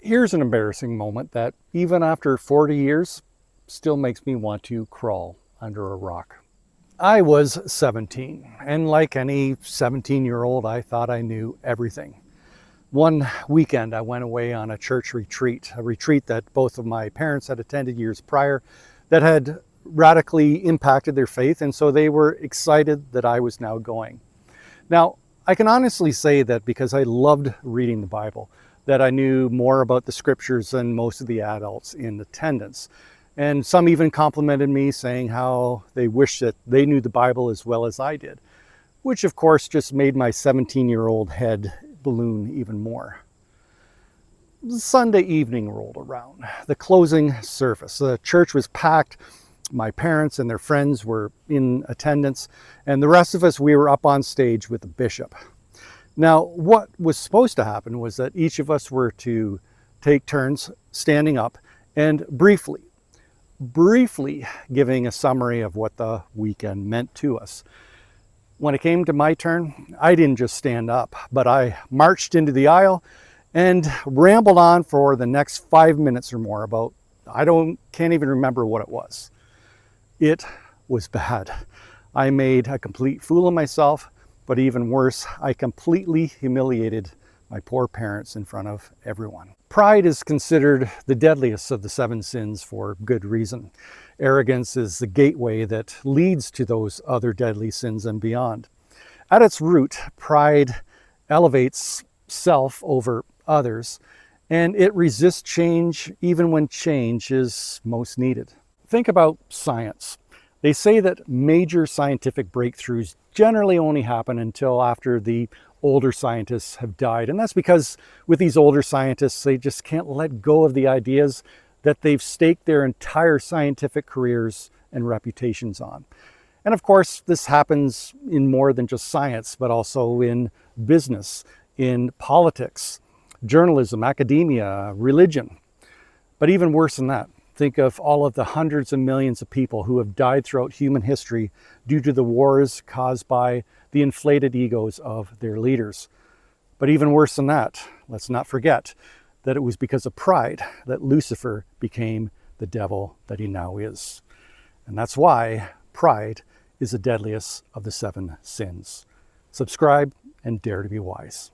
Here's an embarrassing moment that, even after 40 years, still makes me want to crawl under a rock. I was 17, and like any 17-year-old, I thought I knew everything. One weekend, I went away on a church retreat, a retreat that both of my parents had attended years prior that had radically impacted their faith, and so they were excited that I was now going. Now, I can honestly say that because I loved reading the Bible, that I knew more about the scriptures than most of the adults in attendance. And some even complimented me, saying how they wish that they knew the Bible as well as I did, which of course just made my 17-year-old head balloon even more. Sunday evening rolled around, the closing service. The church was packed. My parents and their friends were in attendance, and the rest of us, we were up on stage with the bishop. Now, what was supposed to happen was that each of us were to take turns standing up and briefly giving a summary of what the weekend meant to us. When it came to my turn, I didn't just stand up, but I marched into the aisle and rambled on for the next 5 minutes or more about, can't even remember what it was. It was bad. I made a complete fool of myself, but even worse, I completely humiliated my poor parents in front of everyone. Pride is considered the deadliest of the 7 sins for good reason. Arrogance is the gateway that leads to those other deadly sins and beyond. At its root, pride elevates self over others, and it resists change even when change is most needed. Think about science. They say that major scientific breakthroughs generally only happen until after the older scientists have died. And that's because with these older scientists, they just can't let go of the ideas that they've staked their entire scientific careers and reputations on. And of course, this happens in more than just science, but also in business, in politics, journalism, academia, religion. But even worse than that, think of all of the hundreds of millions of people who have died throughout human history due to the wars caused by the inflated egos of their leaders. But even worse than that, let's not forget that it was because of pride that Lucifer became the devil that he now is. And that's why pride is the deadliest of the 7 sins. Subscribe and dare to be wise.